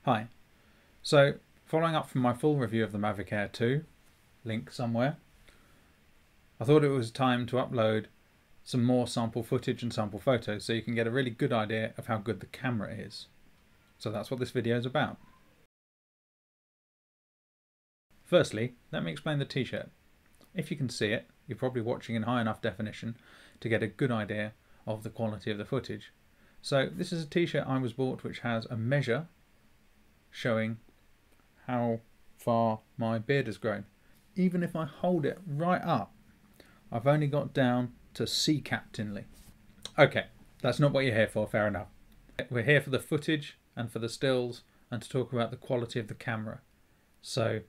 Hi. So, following up from my full review of the Mavic Air 2, link somewhere, I thought it was time to upload some more sample footage and sample photos so you can get a really good idea of how good the camera is. So that's what this video is about. Firstly, let me explain the t-shirt. If you can see it, you're probably watching in high enough definition to get a good idea of the quality of the footage. So this is a t-shirt I was bought which has a measure showing how far my beard has grown. Even if I hold it right up, I've only got down to sea captainly. Okay, that's not what you're here for, fair enough. We're here for the footage and for the stills and to talk about the quality of the camera. So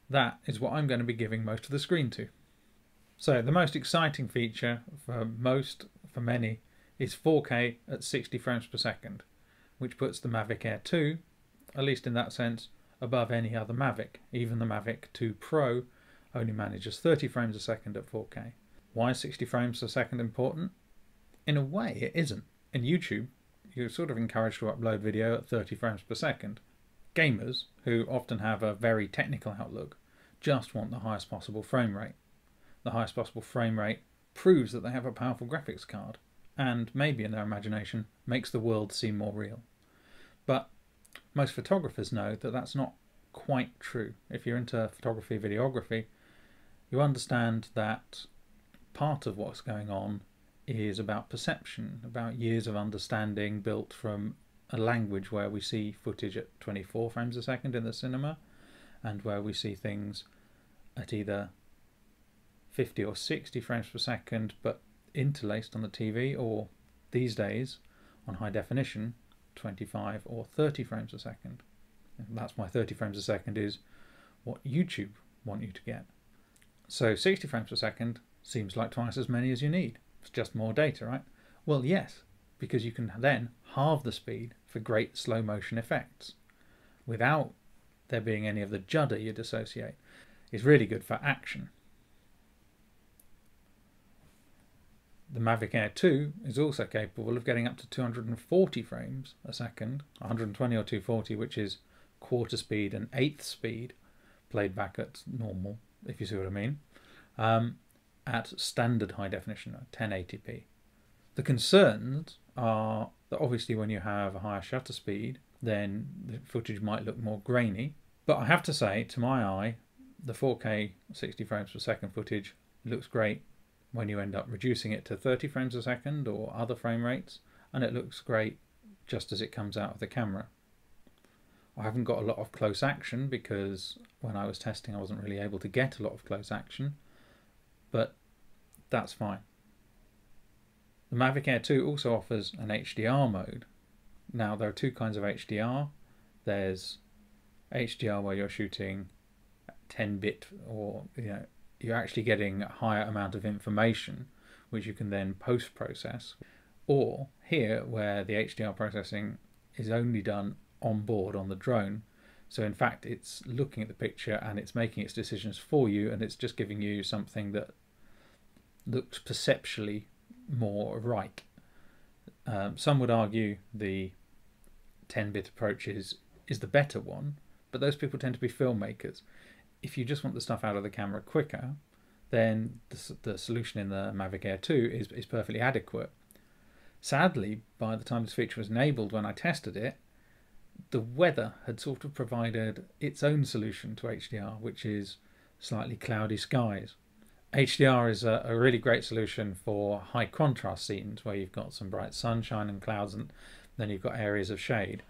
that is what I'm going to be giving most of the screen to. So the most exciting feature for many, is 4K at 60 frames per second, which puts the Mavic Air 2, at least in that sense, above any other Mavic. Even the Mavic 2 Pro only manages 30 frames a second at 4K. Why is 60 frames per second important? In a way, it isn't. In YouTube, you're sort of encouraged to upload video at 30 frames per second. Gamers, who often have a very technical outlook, just want the highest possible frame rate. The highest possible frame rate proves that they have a powerful graphics card, and maybe in their imagination makes the world seem more real. But most photographers know that that's not quite true. If you're into photography, videography, you understand that part of what's going on is about perception, about years of understanding built from a language where we see footage at 24 frames a second in the cinema and where we see things at either 50 or 60 frames per second but interlaced on the TV, or these days on high definition 25 or 30 frames a second. And that's why 30 frames a second is what YouTube want you to get. So 60 frames per second seems like twice as many as you need. It's just more data, right? Well, yes, because you can then halve the speed for great slow motion effects without there being any of the judder you'd associate. It's really good for action. The Mavic Air 2 is also capable of getting up to 240 frames a second, 120 or 240, which is quarter speed and eighth speed, played back at normal, if you see what I mean, at standard high definition, 1080p. The concerns are that obviously when you have a higher shutter speed, then the footage might look more grainy. But I have to say, to my eye, the 4K 60 frames per second footage looks great when you end up reducing it to 30 frames a second or other frame rates, and it looks great just as it comes out of the camera. I haven't got a lot of close action because when I was testing I wasn't really able to get a lot of close action, but that's fine. The Mavic Air 2 also offers an HDR mode. Now there are two kinds of HDR. There's HDR where you're shooting 10-bit, or you're actually getting a higher amount of information which you can then post-process, or here where the HDR processing is only done on board on the drone. So in fact it's looking at the picture and it's making its decisions for you, and it's just giving you something that looks perceptually more right. Some would argue the 10-bit approach is the better one, but those people tend to be filmmakers. If you just want the stuff out of the camera quicker, then the solution in the Mavic Air 2 is perfectly adequate. Sadly, by the time this feature was enabled, when I tested it, the weather had sort of provided its own solution to HDR, which is slightly cloudy skies. HDR is a really great solution for high contrast scenes where you've got some bright sunshine and clouds and then you've got areas of shade.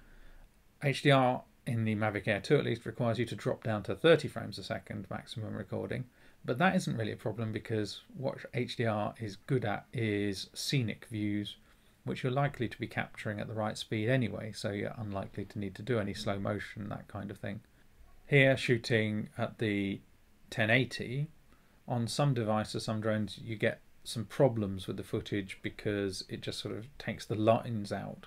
HDR in the Mavic Air 2 at least requires you to drop down to 30 frames a second maximum recording, but that isn't really a problem because what HDR is good at is scenic views, which you're likely to be capturing at the right speed anyway, so you're unlikely to need to do any slow motion, that kind of thing. Here, shooting at the 1080, on some devices, some drones, you get some problems with the footage because it just sort of takes the lines out.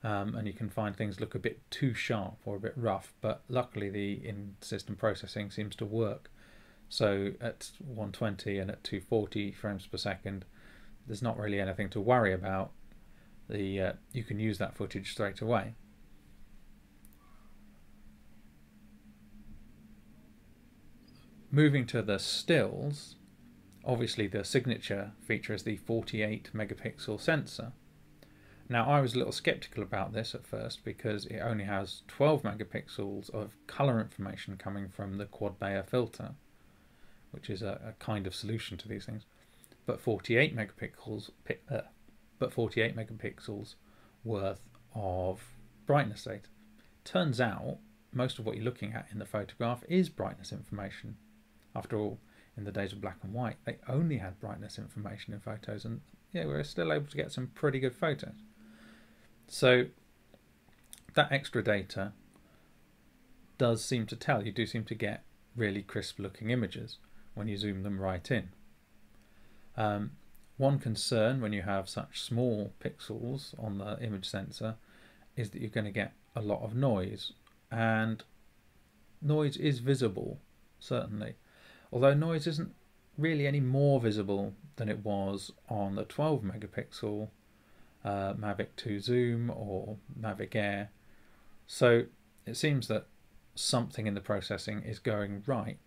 And you can find things look a bit too sharp or a bit rough, but luckily the in-system processing seems to work. So at 120 and at 240 frames per second, there's not really anything to worry about. You can use that footage straight away. Moving to the stills, obviously the signature feature is the 48 megapixel sensor. Now I was a little skeptical about this at first because it only has 12 megapixels of colour information coming from the quad layer filter, which is a kind of solution to these things. But 48 megapixels worth of brightness data. Turns out most of what you're looking at in the photograph is brightness information. After all, in the days of black and white, they only had brightness information in photos, and yeah, we were still able to get some pretty good photos. So that extra data does seem to tell, you do seem to get really crisp looking images when you zoom them right in. One concern when you have such small pixels on the image sensor is that you're going to get a lot of noise, and noise is visible, certainly, although noise isn't really any more visible than it was on the 12 megapixel Mavic 2 zoom or Mavic Air. So it seems that something in the processing is going right,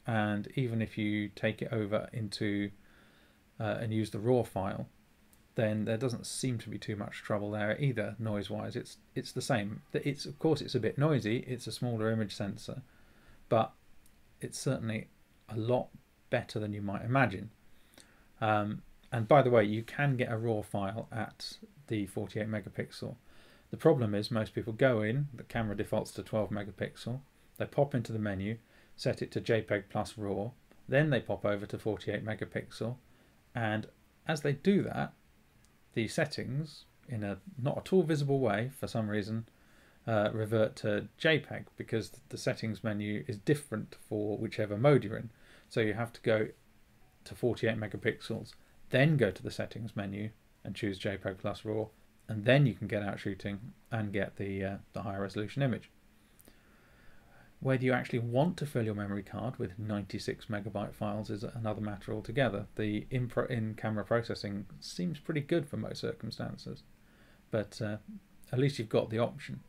and even if you take it over into and use the raw file, then there doesn't seem to be too much trouble there either. Noise wise, it's the same. It's, of course, it's a bit noisy, it's a smaller image sensor, but it's certainly a lot better than you might imagine. And by the way, you can get a raw file at the 48 megapixel. The problem is most people go in, the camera defaults to 12 megapixel, they pop into the menu, set it to JPEG plus RAW, then they pop over to 48 megapixel, and as they do that, the settings, in a not at all visible way for some reason, revert to JPEG, because the settings menu is different for whichever mode you're in. So you have to go to 48 megapixels, then go to the settings menu and choose JPEG plus RAW, and then you can get out shooting and get the higher resolution image. Whether you actually want to fill your memory card with 96 megabyte files is another matter altogether. The in-camera processing seems pretty good for most circumstances, but at least you've got the option.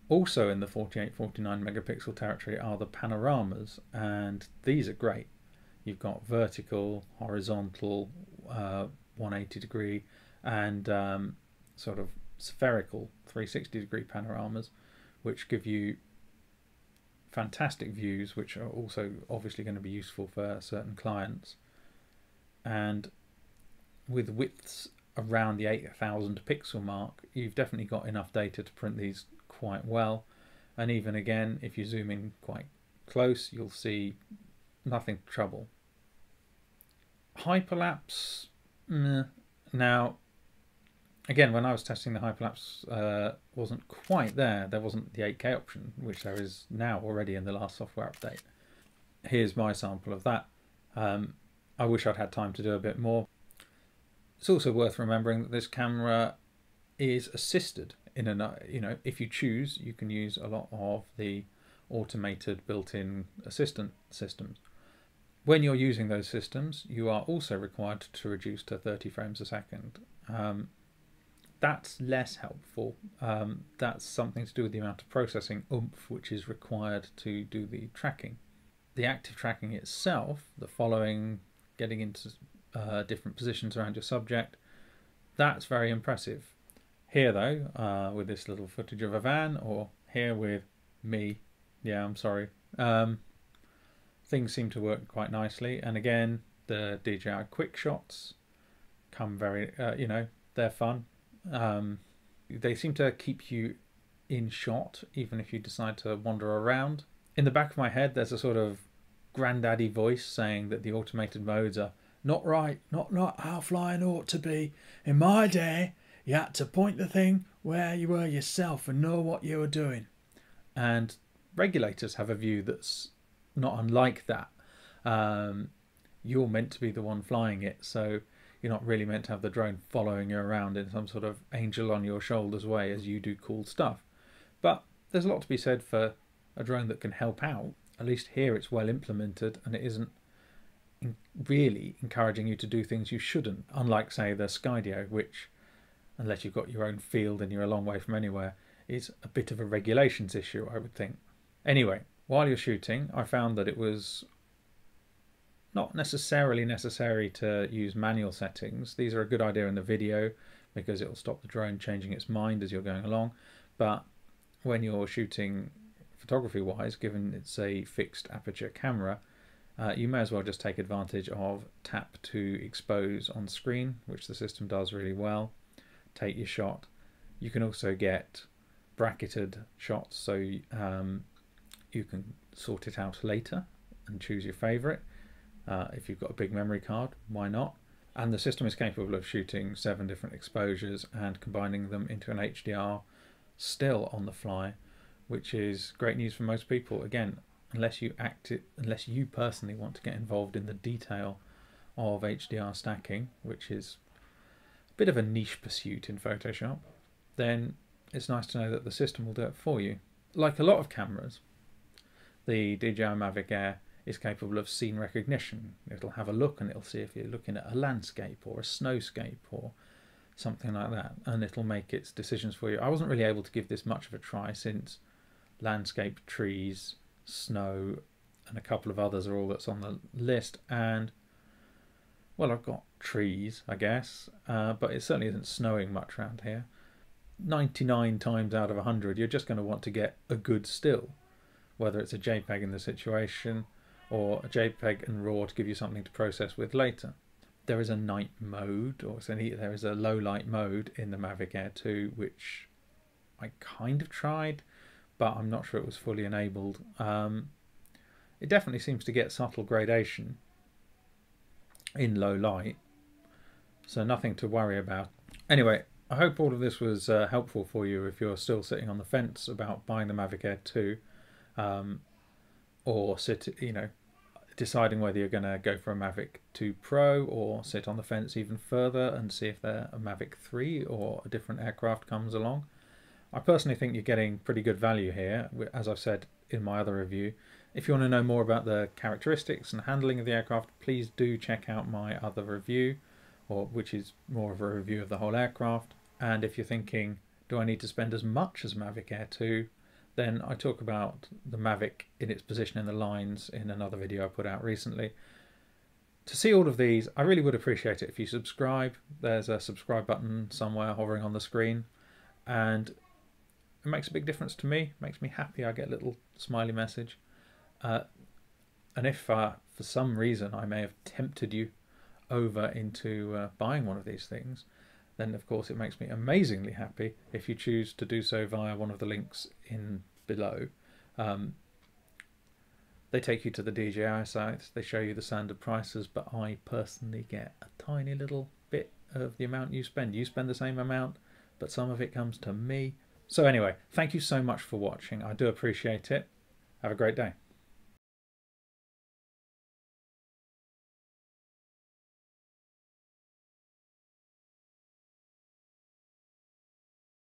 Also in the 48-49 megapixel territory are the panoramas, and these are great. You've got vertical, horizontal, 180 degree, and sort of spherical 360 degree panoramas, which give you fantastic views, which are also obviously going to be useful for certain clients. And with widths around the 8,000 pixel mark, you've definitely got enough data to print these quite well. And even again, if you zoom in quite close, you'll see nothing trouble. Hyperlapse, now again, when I was testing, the Hyperlapse wasn't quite there. There wasn't the 8K option, which there is now already in the last software update. Here's my sample of that. I wish I'd had time to do a bit more. It's also worth remembering that this camera is assisted in if you choose, you can use a lot of the automated built-in assistant systems. When you're using those systems, you are also required to reduce to 30 frames a second. That's less helpful. That's something to do with the amount of processing oomph which is required to do the tracking. The active tracking itself, the following, getting into different positions around your subject, that's very impressive. Here though, with this little footage of a van, or here with me, yeah, I'm sorry, things seem to work quite nicely. And again, the DJI quick shots come very, they're fun. They seem to keep you in shot even if you decide to wander around. In the back of my head there's a sort of granddaddy voice saying that the automated modes are not right, not how flying ought to be. In my day you had to point the thing where you were yourself and know what you were doing. And regulators have a view that's not unlike that. You're meant to be the one flying it, so you're not really meant to have the drone following you around in some sort of angel on your shoulders way as you do cool stuff. But there's a lot to be said for a drone that can help out. At least here it's well implemented, and it isn't really encouraging you to do things you shouldn't, unlike say the Skydio, which, unless you've got your own field and you're a long way from anywhere, is a bit of a regulations issue, I would think. Anyway, while you're shooting, I found that it was Not necessarily necessary to use manual settings. These are a good idea in the video because it will stop the drone changing its mind as you're going along. But when you're shooting photography wise, given it's a fixed aperture camera, you may as well just take advantage of tap to expose on screen, which the system does really well. Take your shot. You can also get bracketed shots, so you can sort it out later and choose your favorite. If you've got a big memory card, why not? And the system is capable of shooting 7 different exposures and combining them into an HDR still on the fly, which is great news for most people. Again, unless you personally want to get involved in the detail of HDR stacking, which is a bit of a niche pursuit in Photoshop, then it's nice to know that the system will do it for you. Like a lot of cameras, the DJI Mavic Air is capable of scene recognition. It'll have a look and it'll see if you're looking at a landscape or a snowscape or something like that, and it'll make its decisions for you. I wasn't really able to give this much of a try since landscape, trees, snow and a couple of others are all that's on the list, and well, I've got trees, I guess, but it certainly isn't snowing much around here. 99 times out of 100 you're just going to want to get a good still, whether it's a JPEG in the situation or a JPEG and RAW to give you something to process with later. There is a night mode, or there is a low light mode in the Mavic Air 2, which I kind of tried, but I'm not sure it was fully enabled. It definitely seems to get subtle gradation in low light, so nothing to worry about. Anyway, I hope all of this was helpful for you if you're still sitting on the fence about buying the Mavic Air 2, or deciding whether you're going to go for a Mavic 2 Pro or sit on the fence even further and see if a Mavic 3 or a different aircraft comes along. I personally think you're getting pretty good value here, as I've said in my other review. If you want to know more about the characteristics and handling of the aircraft, please do check out my other review, which is more of a review of the whole aircraft. And if you're thinking, do I need to spend as much as Mavic Air 2? Then I talk about the Mavic in its position in the lines in another video I put out recently. To see all of these, I really would appreciate it if you subscribe. There's a subscribe button somewhere hovering on the screen, and it makes a big difference to me. It makes me happy. I get a little smiley message. And if for some reason I may have tempted you over into buying one of these things, then of course it makes me amazingly happy if you choose to do so via one of the links in below. They take you to the DJI site, they show you the standard prices, but I personally get a tiny little bit of the amount you spend. You spend the same amount, but some of it comes to me. So anyway, thank you so much for watching. I do appreciate it. Have a great day.